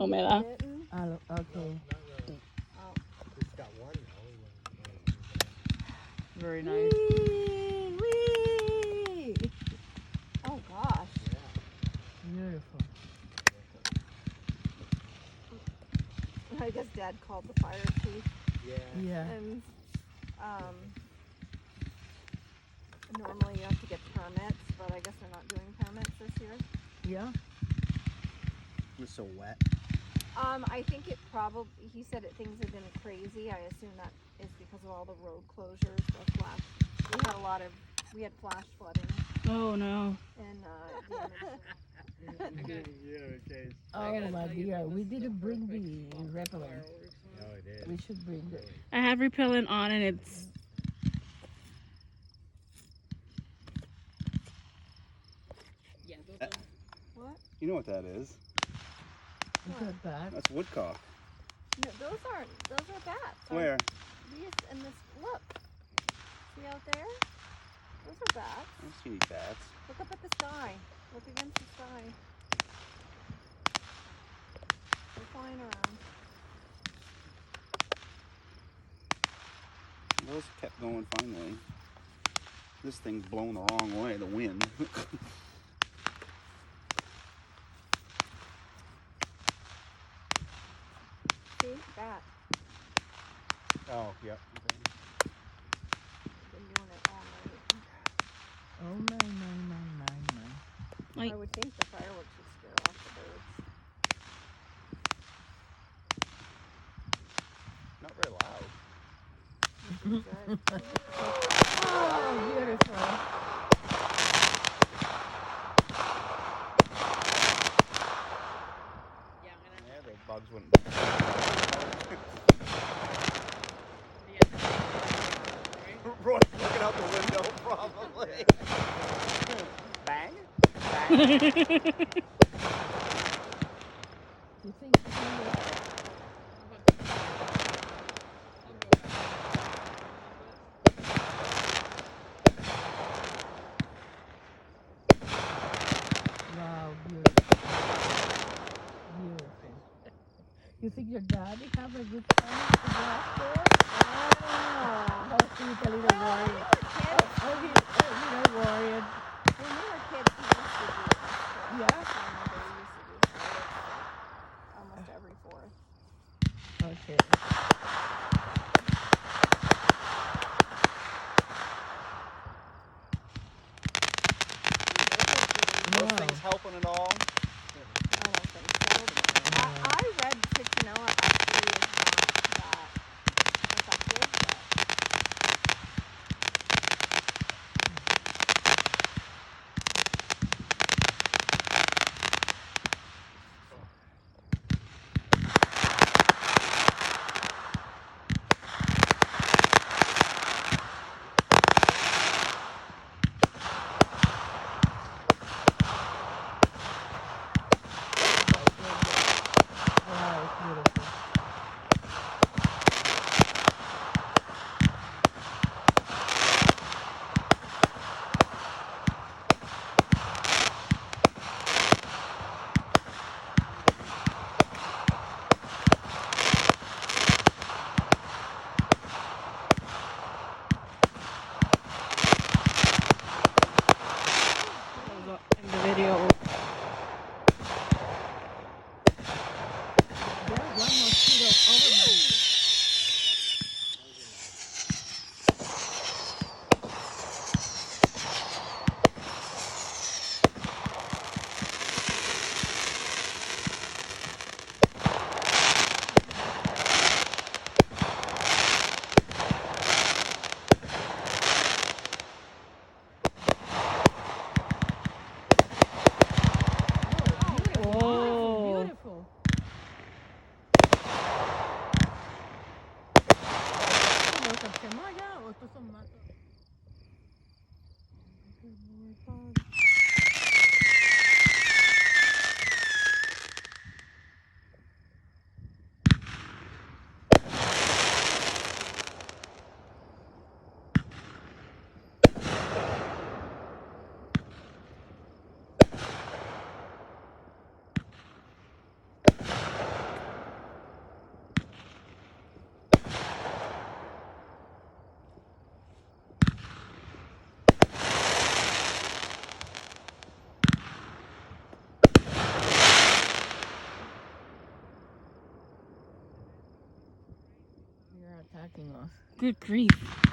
Oh, me da. Okay. Oh. Just got one now. Very nice. Wee! Oh gosh. Beautiful. I guess Dad called the fire chief. Yeah. And normally you have to get permits, but I guess they're not doing permits this year. Yeah. It's so wet. I think it probably, he said that things have been crazy. I assume that is because of all the road closures, the flash. We had flash flooding Oh, no. and damage. Oh my dear, we didn't bring the repellent. No, it is. We should bring it. I have repellent on and it's... What? You know what that is? Is that bad? That's woodcock. No, those are bats. Where? These and this, look. See out there? Those are bats. I don't see any bats. Look up at the sky. Look against the sky. They're flying around. Those kept going finally. This thing's blowing the wrong way, the wind. See? Bat. Oh, yep. Been doing it all night. Oh my. Like- I would think the fireworks would scare off the birds. Not very loud. Good. Oh, beautiful. Yeah, the bugs wouldn't. Roy looking out the window, probably. Bang. Bang. Do you think wow, beautiful. Beautiful. You think your daddy have a good time at the glass door? Ah. Oh, he's a little worried. Oh, he's a little worried. When we were kids, we used to do this. Yeah? I remember we used to do fireworks almost every 4th. Okay. Those Wow. things helping at all? I don't think so. I read citronella actually is not that effective, but attacking us. Good grief.